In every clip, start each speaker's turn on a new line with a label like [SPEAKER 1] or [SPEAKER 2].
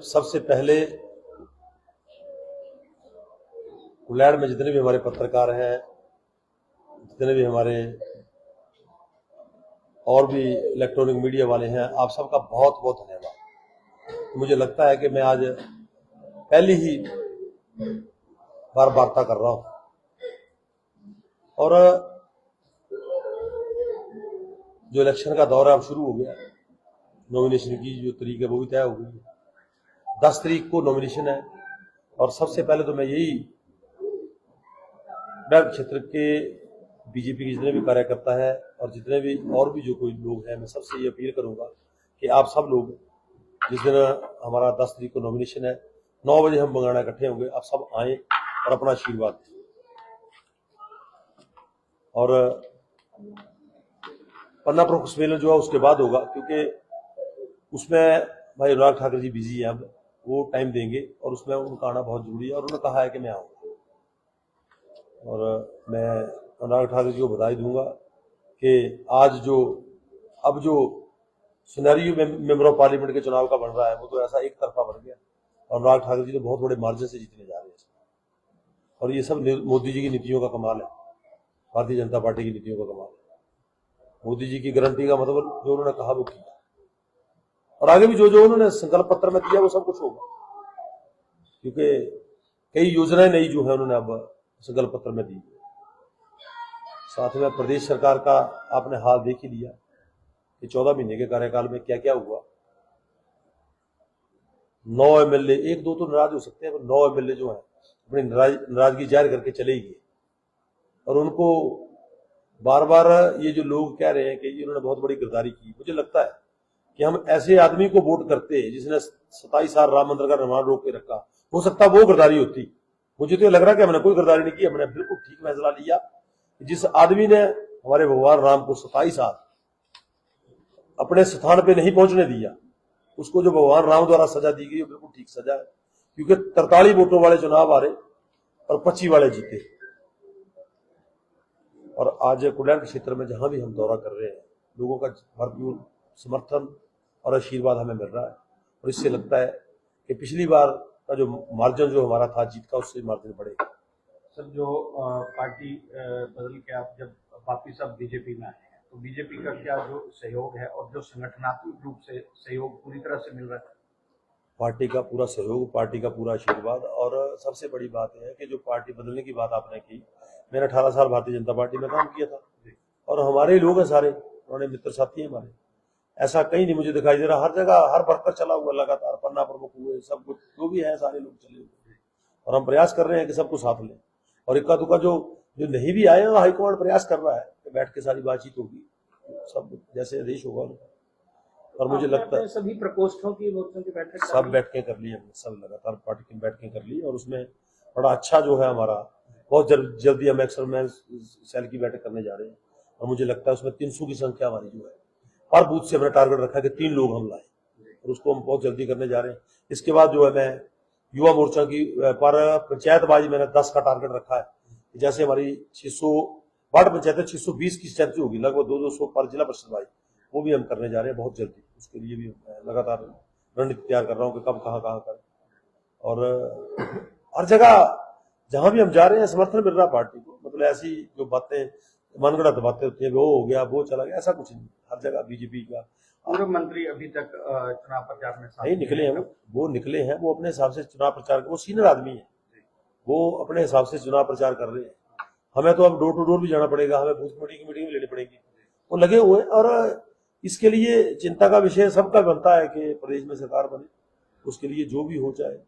[SPEAKER 1] सबसे पहले कुलैड़ में जितने भी हमारे पत्रकार हैं, जितने भी हमारे और भी इलेक्ट्रॉनिक मीडिया वाले हैं, आप सबका बहुत बहुत धन्यवाद। मुझे लगता है कि मैं आज पहली ही बार वार्ता कर रहा हूं और जो इलेक्शन का दौर है अब शुरू हो गया। नॉमिनेशन की जो तारीख है वो भी तय हो गई है। 10 तारीख को नॉमिनेशन है और सबसे पहले तो मैं यही कुलैड़ क्षेत्र के बीजेपी के जितने भी कार्यकर्ता है और जितने भी और भी जो कोई लोग हैं, मैं सबसे ये अपील करूंगा कि आप सब लोग जिस दिन हमारा 10 तारीख को नॉमिनेशन है 9 बजे हम बंगाना इकट्ठे होंगे, आप सब आए और अपना आशीर्वाद दें। और पन्ना प्रमुख सम्मेलन जो है उसके बाद होगा, क्योंकि उसमें भाई अनुराग ठाकुर जी बिजी हैं, अब वो टाइम देंगे और उसमें उनका आना बहुत जरूरी है और उन्होंने कहा है कि मैं आऊँगा। और मैं अनुराग ठाकुर जी को बधाई दूंगा कि आज जो सिनेरियो मेंबर ऑफ पार्लियामेंट के चुनाव का बन रहा है वो तो ऐसा एक तरफा बन गया और अनुराग ठाकुर जी तो बहुत बड़े मार्जिन से जीतने जा रहे हैं। और ये सब मोदी जी की नीतियों का कमाल है, भारतीय जनता पार्टी की नीतियों का कमाल है। मोदी जी की गारंटी का मतलब जो उन्होंने कहा वो किया और आगे भी जो उन्होंने संकल्प पत्र में दिया वो सब कुछ होगा, क्योंकि कई योजनाएं नई जो है उन्होंने अब संकल्प पत्र में दी। साथ में प्रदेश सरकार का आपने हाल देख ही लिया कि 14 महीने के कार्यकाल में क्या क्या हुआ। 9 एमएलए, एक दो तो नाराज हो सकते हैं, पर 9 एमएलए जो है अपनी नाराजगी जाहिर करके चले ही गए। और उनको बार बार ये जो लोग कह रहे हैं कि इन्होंने बहुत बड़ी गद्दारी की, मुझे लगता है कि हम ऐसे आदमी को वोट करते जिसने 27 साल राम मंदिर का निर्माण रोक के रखा, हो सकता वो गद्दारी होती। मुझे तो ये लग रहा है कि हमने कोई गद्दारी नहीं की, हमने बिल्कुल ठीक फैसला लिया। जिस आदमी ने हमारे भगवान राम को 27 साल अपने स्थान पे नहीं पहुंचने दिया, उसको जो भगवान राम द्वारा सजा दी गई वो बिल्कुल ठीक सजा है, क्योंकि 43 वोटों वाले चुनाव हारे और 25 वाले जीते। और आज कुलैड़ क्षेत्र में जहां भी हम दौरा कर रहे हैं, लोगों का भरपूर समर्थन और आशीर्वाद हमें मिल रहा है और इससे लगता है कि पिछली बार का जो मार्जिन जो हमारा था जीत का, उससे मार्जिन बढ़ेगा।
[SPEAKER 2] सर, जो पार्टी बदल के आप जब वापिस अब बीजेपी में आए हैं तो बीजेपी का क्या जो सहयोग है और जो संगठनात्मक रूप से सहयोग पूरी तरह से मिल रहा है?
[SPEAKER 1] पार्टी का पूरा सहयोग, पार्टी का पूरा आशीर्वाद। और सबसे बड़ी बात है कि जो पार्टी बदलने की बात आपने की, मैंने 18 साल भारतीय जनता पार्टी में काम किया था और हमारे लोग हैं सारे, उन्होंने मित्र साथी हैं हमारे। ऐसा कहीं नहीं मुझे दिखाई दे रहा, हर जगह हर वर्कर चला हुआ लगातार, पन्ना प्रमुख हुए, सब कुछ जो भी है सारे लोग चले हुए और हम प्रयास कर रहे हैं कि सबको साथ लें। और इक्का दुक्का जो नहीं भी आए हैं, हाईकमांड प्रयास कर रहा है कि बैठ के सारी बातचीत होगी, सब जैसे आदेश होगा उनका। और मुझे लगता है
[SPEAKER 2] सभी प्रकोष्ठों की मोर्चों की बैठक
[SPEAKER 1] सब बैठकें कर ली हमने, सब लगातार पार्टी की बैठकें कर ली और उसमें बड़ा अच्छा जो है हमारा बहुत जल्दी हम एक्सरमैन सेल की बैठक करने जा रहे हैं और मुझे लगता है उसमें 300 की संख्या हमारी जो है पर बूथ से हमने टारगेट रखा है कि 3 लोग हम लाए और उसको हम बहुत जल्दी करने जा रहे हैं। इसके बाद जो है मैं युवा मोर्चा की पर पंचायतबाजी मैंने 10 का टारगेट रखा है। जैसे हमारी 600 वार्ड पंचायत 620 की स्ट्रेंथ होगी, लगभग 200 पर जिला परिषद बाई, वो भी हम करने जा रहे हैं बहुत जल्दी। उसके लिए भी लगातार रणनीति तैयार कर रहा हूँ कि कब कहाँ करें। और हर जगह जहां भी हम जा रहे हैं समर्थन मिल रहा पार्टी को। मतलब ऐसी जो बातें मनगढ़ंत बातें होती है, वो हो गया वो चला गया, ऐसा कुछ नहीं। हर जगह बीजेपी का
[SPEAKER 2] पूर्व मंत्री अभी तक चुनाव प्रचार में
[SPEAKER 1] नहीं निकले हैं, वो निकले हैं, वो अपने हिसाब से चुनाव प्रचार, वो सीनियर आदमी है, वो अपने हिसाब से चुनाव प्रचार कर रहे हैं। हमें तो अब डोर टू डोर भी जाना पड़ेगा, हमें बूथ कमेटी की मीटिंग भी लेनी पड़ेगी, वो लगे हुए हैं। और इसके लिए चिंता का विषय सबका बनता है कि प्रदेश में सरकार बने, उसके लिए जो भी हो जाए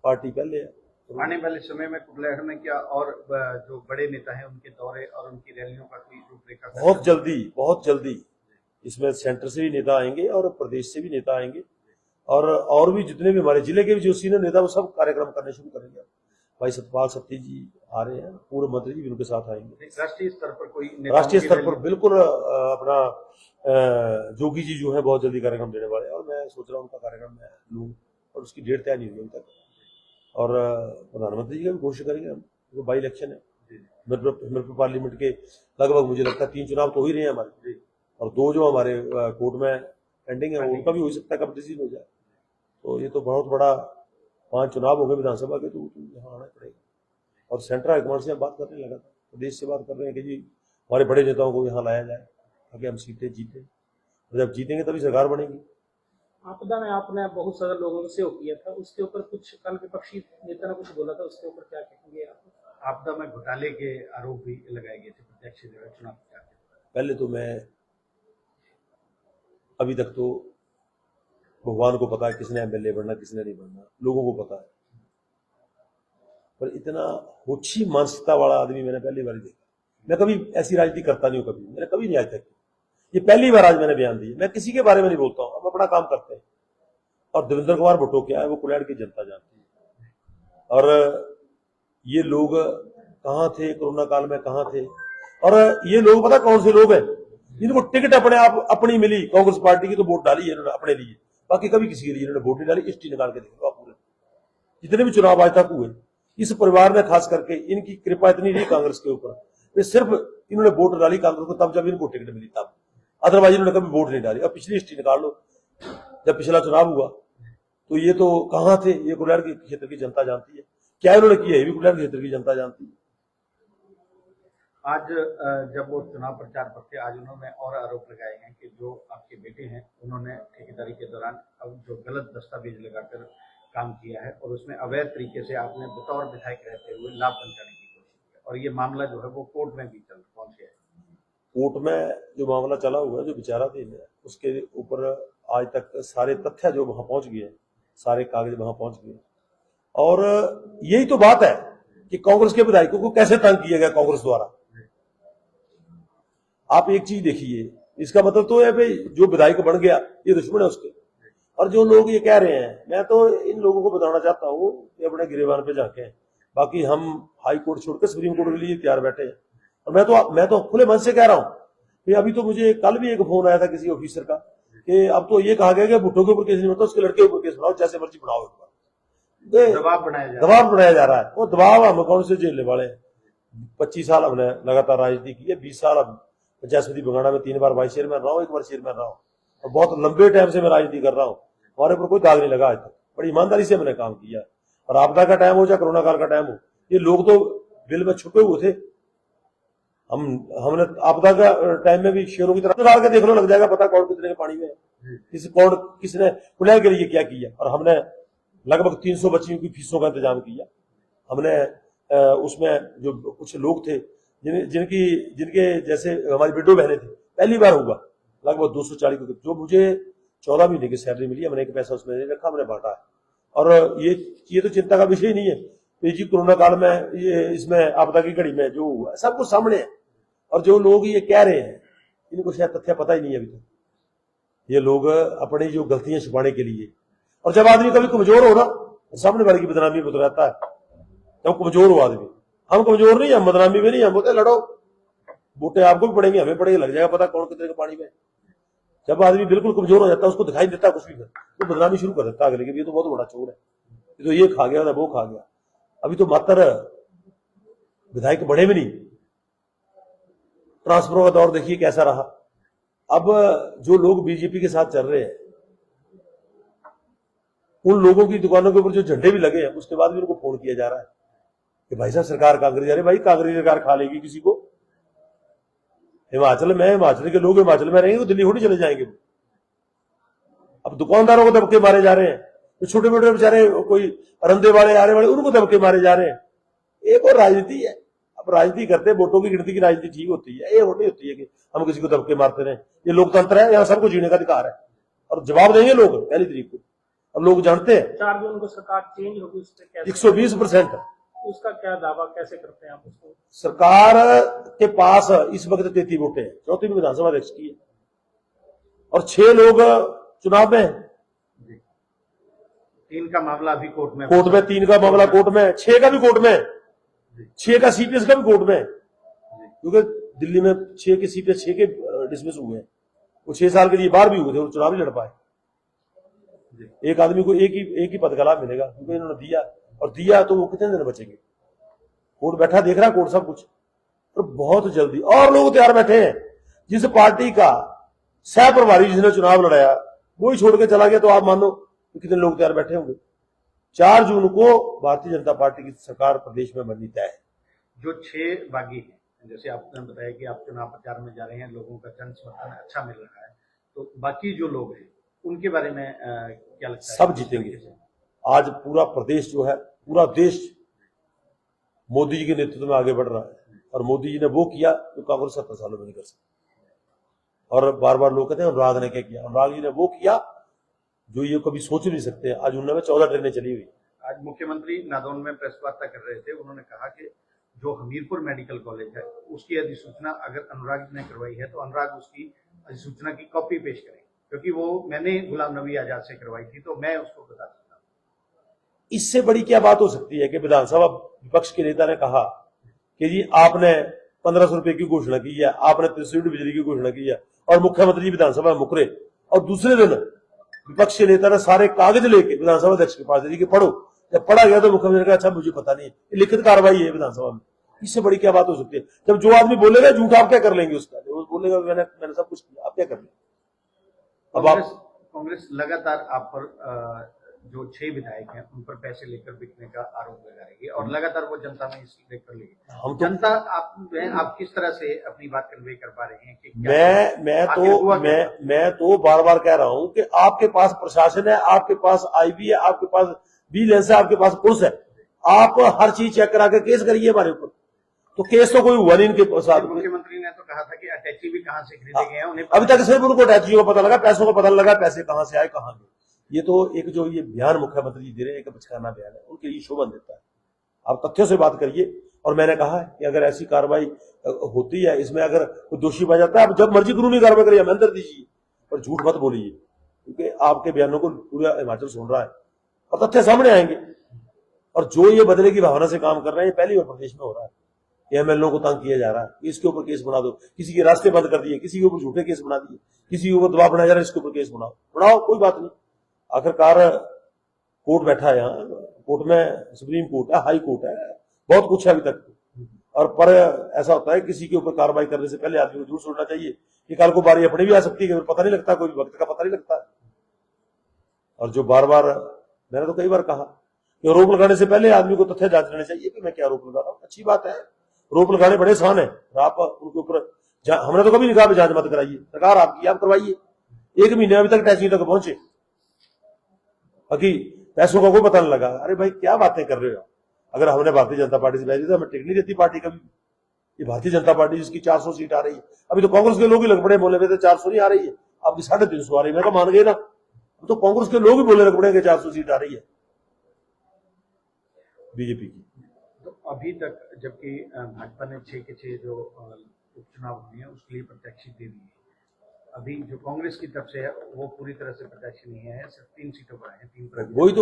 [SPEAKER 1] पार्टी पहले है।
[SPEAKER 2] आने वाले समय में कुलैड़ में क्या और जो बड़े नेता हैं उनके दौरे और उनकी रैलियों का कोई रूपरेखा?
[SPEAKER 1] बहुत जल्दी इसमें सेंटर से भी नेता आएंगे और प्रदेश से भी नेता आएंगे और भी जितने भी हमारे जिले के भी जो सीनियर नेता वो सब कार्यक्रम करने शुरू करेंगे। भाई सतपाल सत्ती जी आ रहे हैं, पूर्व मंत्री जी भी उनके साथ आएंगे।
[SPEAKER 2] राष्ट्रीय स्तर पर कोई
[SPEAKER 1] राष्ट्रीय स्तर पर बिल्कुल अपना जोगी जी जो है बहुत जल्दी कार्यक्रम देने वाले हैं और मैं सोच रहा हूँ उनका कार्यक्रम मैं लूँ और उसकी डेट तय नहीं हुई अभी तक। और प्रधानमंत्री जी का भी कोशिश करेंगे हम, वो बाई इलेक्शन है मिर्पुर पार्लियामेंट के, लगभग मुझे लगता है 3 चुनाव तो हो ही रहे हैं हमारे और 2 जो हमारे कोर्ट में पेंडिंग है उनका भी हो सकता है कब डिसीजन हो जाए। तो ये तो बहुत बड़ा 5 चुनाव हो गए विधानसभा के, तो यहाँ आना पड़ेगा। और सेंट्रल हाईकमांड से हम बात करने लगा था, प्रदेश से बात कर रहे हैं कि जी हमारे बड़े नेताओं को यहाँ लाया जाए ताकि हम सीटें जीतें, और जब जीतेंगे तभी सरकार बनेगी।
[SPEAKER 3] आपदा में आपने बहुत सारे लोगों से सहयोग किया था, उसके ऊपर कुछ कल विपक्षी नेता ने कुछ बोला था, उसके ऊपर क्या कहेंगे आप?
[SPEAKER 2] आपदा में घोटाले के आरोप भी लगाए गए थे प्रत्यक्ष चुनाव प्रचार के दौरान।
[SPEAKER 1] पहले तो मैं, अभी तक तो भगवान को पता है किसने एमएलए बनना किसने नहीं बनना, लोगों को पता है, पर इतना होछी मानसिकता वाला आदमी मैंने पहली बार देखा। मैं कभी ऐसी राजनीति करता नहीं हूँ, कभी मैंने कभी नहीं आज तक, ये पहली बार आज मैंने बयान दिया। मैं किसी के बारे में नहीं बोलता हूँ, हम अपना काम करते हैं। और देवेंद्र कुमार भुट्टो क्या है वो कुलैड़ की जनता जानती है। और ये लोग कहाँ थे कोरोना काल में, कहाँ थे, और ये लोग पता कौन से लोग हैं जिनको टिकट अपने आप अपनी मिली कांग्रेस पार्टी की, तो वोट डाली है इन्होंने अपने लिए, बाकी कभी किसी के लिए इन्होंने वोट नहीं डाली। हिस्ट्री निकाल के देखो आप, पूरे जितने भी चुनाव आज तक हुए इस परिवार में खास करके इनकी कृपा इतनी रही कांग्रेस के ऊपर, वे सिर्फ इन्होंने वोट डाली कांग्रेस को तब जब इनको टिकट मिली तब, अदरवाइज इन्होंने कभी वोट नहीं डाली। अब पिछली हिस्ट्री निकाल लो, जब पिछला चुनाव हुआ तो ये तो कहाँ थे, ये कुलैड़ के क्षेत्र की जनता जानती है, क्या इन्होंने किया ये भी कुलैड़ क्षेत्र की जनता जानती है।
[SPEAKER 2] आज जब वो चुनाव प्रचार पर थे, आज उन्होंने और आरोप लगाए हैं कि जो आपके बेटे हैं उन्होंने ठेकेदारी के दौरान अब जो गलत दस्तावेज लगाकर काम किया है और उसमें अवैध तरीके से आपने बतौर विधायक रहते हुए लाभ पहुंचाने की कोशिश की, और ये मामला जो है वो कोर्ट में भी पहुंच गया है।
[SPEAKER 1] कोर्ट में जो मामला चला हुआ है, जो विचाराधीन है, उसके ऊपर आज तक सारे तथ्य जो वहां पहुंच गए, सारे कागज वहां पहुंच गए। और यही तो बात है कि कांग्रेस के विधायकों को कैसे तंग किया गया कांग्रेस द्वारा। आप एक चीज देखिए, इसका मतलब तो है भाई जो विधायक बन गया ये दुश्मन है उसके। और जो लोग ये कह रहे हैं, मैं तो इन लोगों को बताना चाहता हूँ कि अपने गिरेबान पे जाके, बाकी हम हाई कोर्ट छोड़कर सुप्रीम कोर्ट के लिए तैयार बैठे हैं। और मैं तो खुले मन से कह रहा हूँ कि अभी तो मुझे कल भी एक फोन आया था किसी ऑफिसर का कि अब तो ये कहा गया कि भुट्टो के ऊपर केस नहीं बनता, उसके लड़के के ऊपर केस बनाओ, जैसे मर्जी बनाओ।
[SPEAKER 2] दबाव बनाया जा रहा है।
[SPEAKER 1] वो दबाव हम कौन से झेलने वाले हैं। 25 साल हमने लगातार राजनीति की है, 20 साल अब पंचायत बंगाणा में 3 बार वाइस चेयरमैन रहा हूँ, 1 बार चेयरमैन रहा हूँ, और बहुत लंबे टाइम से मैं राजनीति कर रहा हूँ। हमारे ऊपर कोई दाग नहीं लगा आज तक, बड़ी ईमानदारी से मैंने काम किया। और आपदा का टाइम हो चाहे कोरोना काल का टाइम हो, ये लोग तो बिल में छुपे हुए थे। हमने आपदा का टाइम में भी शेरों की तरह डाल के देख लो, लग जाएगा पता कौन कितने के पानी में, किसने कुलैड़ के लिए क्या किया। और हमने लगभग 300 बच्चियों की फीसों का इंतजाम किया। हमने उसमें जो कुछ लोग थे जिनके जैसे हमारी विडो बहनें थी, पहली बार हुआ, लगभग 240 को, जो मुझे 14 महीने की सैलरी मिली, हमने एक पैसा उसमें नहीं रखा, हमने बांटा है। और ये तो चिंता का विषय नहीं है। तो जी कोरोना काल में ये इसमें आपदा की घड़ी में जो हुआ सब कुछ सामने है। और जो लोग ये कह रहे हैं इनको शायद तथ्य पता ही नहीं है अभी तक। ये लोग अपनी जो गलतियां छुपाने के लिए, और जब आदमी कभी कमजोर हो ना, सामने वाले की बदनामी में रहता है। जब कमजोर हो आदमी, हम कमजोर नहीं, हम बदनामी में नहीं, हम बोलते लड़ो, बूटे आपको भी पड़ेंगे, हमें पड़ेंगे, लग जाएगा पता कौन कितने के पानी में। जब आदमी बिल्कुल कमजोर हो जाता है, उसको दिखाई देता है कुछ भी, तो बदनामी शुरू कर देता है अगले की, ये तो बहुत बड़ा चोर है, ये तो ये खा गया, वो खा गया। अभी तो मात्र विधायक बढ़े भी नहीं, ट्रांसफर का दौर देखिए कैसा रहा। अब जो लोग बीजेपी के साथ चल रहे हैं, उन लोगों की दुकानों के ऊपर जो झंडे भी लगे हैं, उसके बाद भी उनको फोन किया जा रहा है कि भाई साहब सरकार कांग्रेस, अरे भाई कांग्रेस सरकार खा लेगी किसी को। हिमाचल के लोग हिमाचल में रहेंगे तो दिल्ली थोड़ी चले जाएंगे। अब दुकानदारों को दबके मारे जा रहे हैं, तो छोटे मोटे बेचारे कोई अरंदे वाले आने वाले उनको दबके मारे जा रहे हैं। एक और राजनीति है। अब राजनीति करते हैं, वोटों की गिनती की राजनीति ठीक होती है, ये नहीं होती है कि हम किसी को दबके मारते रहे। ये लोकतंत्र है, यहाँ सबको जीने का अधिकार है और जवाब देंगे लोग पहली तारीख को। अब लोग जानते हैं
[SPEAKER 3] 4 जून को सरकार चेंज होगी, उस पर
[SPEAKER 1] 120%।
[SPEAKER 3] उसका क्या दावा कैसे करते हैं आप उसको?
[SPEAKER 1] सरकार के पास इस वक्त 33 वोटें हैं, 34 विधानसभा अध्यक्ष की है, और 6 लोग चुनाव में हैं।
[SPEAKER 2] 3 का मामला अभी कोर्ट में,
[SPEAKER 1] 3 का मामला कोर्ट में, 6 का भी कोर्ट में, 6 का सीपीएस का भी कोर्ट में, क्योंकि दिल्ली में 6 के सीपीएस 6 के डिसमिस हुए हैं। वो 6 साल के लिए बाहर भी हुए थे और चुनाव नहीं लड़ पाए। एक आदमी को एक ही पद का लाभ मिलेगा, क्योंकि इन्होंने दिया, और दिया तो वो कितने दिन बचेंगे। कोर्ट बैठा देख रहा है, कोर्ट सब कुछ, और बहुत जल्दी और लोग तैयार बैठे हैं। जिस पार्टी का सह प्रभारी जिसने चुनाव लड़ाया वो ही छोड़ के चला गया, तो आप मानो तो कितने लोग तैयार बैठे होंगे। 4 जून को भारतीय जनता पार्टी की सरकार प्रदेश में बननी तय है।
[SPEAKER 2] जो 6 बागी हैं, जैसे आपने बताया कि आप चुनाव प्रचार में जा रहे हैं, लोगों का जन समर्थन अच्छा मिल रहा है, तो बाकी जो लोग हैं उनके बारे में क्या लगता है?
[SPEAKER 1] सब जीतेंगे। आज पूरा प्रदेश जो है, पूरा देश मोदी जी के नेतृत्व में आगे बढ़ रहा है, और मोदी जी ने वो किया जो कांग्रेस 70 सालों में नहीं कर सकती। और बार बार लोग कहते हैं अनुराग ने क्या किया, अनुराग जी ने वो किया जो ये कभी सोच नहीं सकते। आज उनमें 14 ट्रेनें चली हुई।
[SPEAKER 2] आज मुख्यमंत्री नादौन में प्रेस वार्ता कर रहे थे, उन्होंने कहा कि जो हमीरपुर मेडिकल कॉलेज है उसकी अधिसूचना अगर अनुराग ने करवाई है तो अनुराग उसकी अधिसूचना की कॉपी पेश करें, क्योंकि वो मैंने गुलाम नबी आजाद से करवाई थी, तो मैं उसको बता सकता हूँ।
[SPEAKER 1] इससे बड़ी क्या बात हो सकती है कि विधानसभा विपक्ष के नेता ने कहा कि जी आपने 1500 रुपए की घोषणा की है, आपने 300 यूनिट बिजली की घोषणा की है, और मुख्यमंत्री जी विधानसभा में मुकरे, और दूसरे दिन विपक्ष के नेता ने सारे कागज लेके विधानसभा अध्यक्ष के पास दे दी कि पढ़ो। जब पढ़ा गया तो मुख्यमंत्री ने कहा अच्छा मुझे पता नहीं, लिखित कार्रवाई है विधानसभा में। इससे बड़ी क्या बात हो सकती है? जब जो आदमी बोलेगा झूठ, आप क्या कर लेंगे उसका? वो बोलेगा मैंने सब कुछ किया, आप क्या कर लेंगे? अब आप
[SPEAKER 2] कांग्रेस लगातार आप पर जो 6 विधायक हैं उन पर पैसे लेकर बिकने का आरोप लगा रही है, और लगातार वो जनता में इस लेकर लेगी।
[SPEAKER 1] हम तो
[SPEAKER 2] जनता आप किस तरह से अपनी बात कन्वे कर पा रहे हैं कि
[SPEAKER 1] मैं तो बार बार कह रहा हूं कि आपके पास प्रशासन है, आपके पास आईबी है, आपके पास विजिलेंस है, आपके पास पुलिस है, आप हर चीज चेक करा के केस करिए हमारे ऊपर। तो केस तो कोई हुआ नहीं इनके साथ।
[SPEAKER 2] मुख्यमंत्री ने तो कहा था कि अटैची भी कहां से खरीदे गए हैं, उन्हें
[SPEAKER 1] अभी तक सिर्फ उनको अटैचियों का पता लगा, पैसों का पता लगा, पैसे कहां से आए कहां गए। ये तो एक जो ये बयान मुख्यमंत्री दे रहे हैं, एक बचकाना बयान है, उनके लिए शोभन देता है। आप तथ्यों से बात करिए। और मैंने कहा है कि अगर ऐसी कार्रवाई होती है, इसमें अगर कोई दोषी पाया जाता है, आप जब मर्जी कानूनी कार्रवाई करिए, हमें अंदर दीजिए, पर झूठ मत बोलिए, क्योंकि आपके बयानों को पूरा हिमाचल सुन रहा है और तथ्य सामने आएंगे। और जो ये बदले की भावना से काम कर रहे हैं, ये पहली बार प्रदेश में हो रहा है कि एमएलए को तंग किया जा रहा है, इसके ऊपर केस बना दो, किसी के रास्ते बंद कर दिए, किसी के ऊपर झूठे केस बना दिए, किसी के ऊपर दबाव बनाया जा रहा है, इसके ऊपर केस बनाओ, कोई बात नहीं। आखिरकार कोर्ट बैठा है, यहाँ कोर्ट में सुप्रीम कोर्ट है, हाई कोर्ट है, बहुत कुछ है अभी तक। और पर ऐसा होता है किसी के ऊपर कार्रवाई करने से पहले आदमी को दूर छोड़ना चाहिए कि कल को बारी अपनी भी आ सकती है, पता नहीं लगता, कोई वक्त का पता नहीं लगता। और जो बार बार मैंने तो कई बार कहा कि रोप लगाने से पहले आदमी को तथ्य जांच लेना चाहिए कि मैं क्या रोप लगा रहा हूँ। अच्छी बात है, रोप लगाने बड़े आसान है, आप उनके ऊपर हमने तो कभी नहीं कहा जांच मत कराइए, सरकार आपकी, आप करवाइए। 1 महीने अभी तक टैक्सी तक पहुंचे, बाकी पैसों का कोई पता नहीं लगा। अरे भाई क्या बातें कर रहे हो? अगर हमने भारतीय जनता पार्टी से भेजी तो हमें टिकट नहीं देती पार्टी कभी। ये भारतीय जनता पार्टी जिसकी 400 सीट आ रही है, अभी तो कांग्रेस के लोग ही लग पड़े बोले थे 400 नहीं आ रही है, आपकी 350 आ रही है। मैं तो मान गए ना, तो कांग्रेस के लोग ही बोले लग पड़े कि 400 सीट आ रही है बीजेपी की।
[SPEAKER 2] तो अभी तक जबकि भाजपा ने 6 के 6 जो उपचुनाव हुए हैं उसके लिए प्रत्याशी दे दी है, अभी जो कांग्रेस की तरफ से है वो पूरी तरह से प्रत्याशी नहीं है, सिर्फ 3 सीटों पर है, 3।
[SPEAKER 1] वही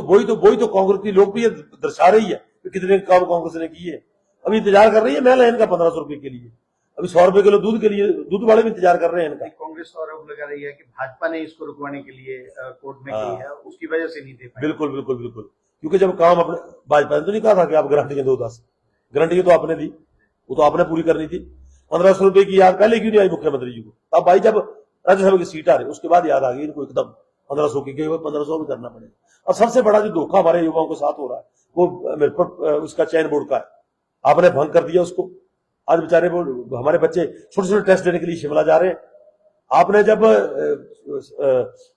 [SPEAKER 1] तो कांग्रेस की लोकप्रिय दर्शा रही है कि कितने काम कांग्रेस ने किए। अभी इंतजार कर रही है मैं लाइन का 1500 रुपए के लिए, अभी 100 रुपए किलो दूध के लिए दूध वाले भी इंतजार कर रहे हैं इनका।
[SPEAKER 2] कांग्रेस आरोप लगा रही है कि भाजपा ने इसको रुकवाने के लिए कोर्ट में की है, उसकी वजह से नहीं दे पाए।
[SPEAKER 1] बिल्कुल, क्योंकि जब काम अपने भाजपा ने तो नहीं कहा था कि आप गारंटी दो 10 गारंटी तो आपने दी, वो तो आपने पूरी करनी थी। 1500 रुपए की याद पहले क्यों नहीं आई मुख्यमंत्री जी को? अब भाई जब राज्यसभा की सीट आ रही उसके बाद याद आ गई इनको एकदम 1500 की, 1500 भी करना पड़ेगा। और सबसे बड़ा जो धोखा हमारे युवाओं के साथ हो रहा है वो मेरे पर उसका चयन बोर्ड का है, आपने भंग कर दिया उसको। आज बेचारे वो हमारे बच्चे छोटे छोटे टेस्ट देने के लिए शिमला जा रहे हैं। आपने जब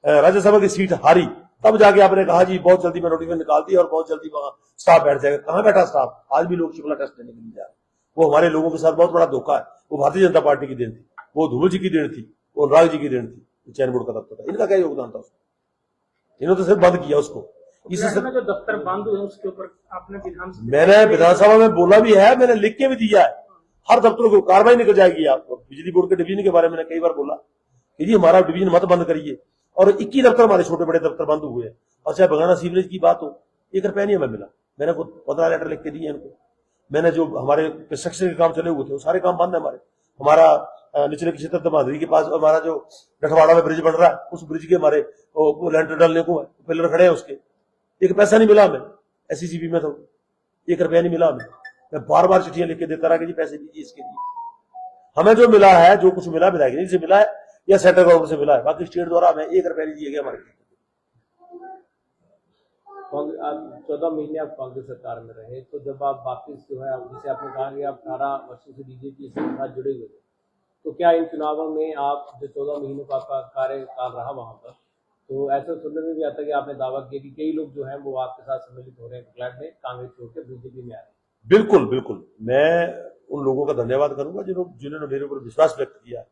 [SPEAKER 1] राज्यसभा की सीट हारी तब जाके आपने कहा जी बहुत जल्दी मैं नोटिफिकेशन निकाल दी और बहुत जल्दी वहां स्टाफ बैठ जाएगा। कहां बैठा स्टाफ? आज भी लोग शिमला टेस्ट देने के लिए जा रहे हैं। वो हमारे लोगों के साथ बहुत बड़ा धोखा है। वो भारतीय जनता पार्टी की देन थी, वो धूमल जी की देन थी, वो अनुराग जी की देन थी, चयन बोर्ड का दफ्तर था। इनका क्या योगदान था उसमें? इन्होंने तो सिर्फ बंद किया उसको।
[SPEAKER 3] इससे जो दफ्तर बंद हुए उसके ऊपर आपने
[SPEAKER 1] मैंने विधानसभा में बोला भी है, मैंने लिख के भी दिया है, हर दफ्तरों को कार्रवाई निकल जाएगी। आपको बिजली बोर्ड के डिवीजन के बारे में कई बार बोला कि जी हमारा डिवीजन मत बंद करिए, और 21 दफ्तर हमारे छोटे बड़े दफ्तर बंद हुए। और चाहे बगाना सीवरेज की बात हो, 1 रुपया नहीं हमें मिला। मैंने खुद 15 लेटर लिख के दिए इनको। मैंने जो हमारे कंस्ट्रक्शन के काम चले हुए थे वो सारे काम बंद है हमारे। हमारा निचले क्षेत्र दमादरी के पास हमारा जो डठवाड़ा में ब्रिज बन रहा है, उस ब्रिज के हमारे वो लेंटर डालने को है, पिलर खड़े हैं उसके, 1 पैसा नहीं मिला हमें। एससीसीबी में तो 1 रुपया नहीं मिला हमें। मैं बार बार चिट्ठियां लिख के देता रहा कि जी पैसे दीजिए इसके लिए। हमें जो मिला है, जो कुछ मिला विधायक से मिला है या सेंट्रल गवर्नमेंट से मिला है, बाकी स्टेट द्वारा हमें 1 रुपया नहीं दिया गया हमारे।
[SPEAKER 3] 14 महीने आप कांग्रेस सरकार में रहे, तो जब आप वापस जो है, जैसे आपने कहा कि आप 18 वर्षों से बीजेपी के साथ जुड़े हुए थे, तो क्या इन चुनावों में आप जो 14 महीनों का आपका कार्यकाल रहा वहां पर, तो ऐसा सुनने में भी आता है कि आपने दावा किया कि कई लोग जो हैं वो आपके साथ सम्मिलित हो रहे हैं, फ्लैट में कांग्रेस छोड़कर बीजेपी में आ रहे हैं?
[SPEAKER 1] बिल्कुल बिल्कुल, मैं उन लोगों का धन्यवाद करूंगा जिन्होंने मेरे ऊपर विश्वास व्यक्त किया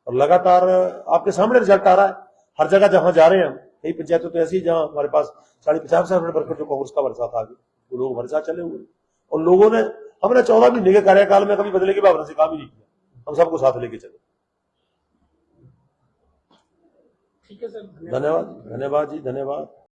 [SPEAKER 1] और लगातार आपके सामने रिजल्ट आ रहा है। हर जगह जहां जा रहे हैं हम, कई पंचायतों तो ऐसी जहां हमारे पास 50% वर्कर जो कांग्रेस का हमारे साथ आ गए, वो लोग हमारे साथ चले हुए और लोगों ने, हमने 14 महीने के कार्यकाल में कभी बदले की भावना से काम ही नहीं किया, हम सबको साथ लेके चले।
[SPEAKER 3] ठीक है सर,
[SPEAKER 1] धन्यवाद, धन्यवाद जी, धन्यवाद।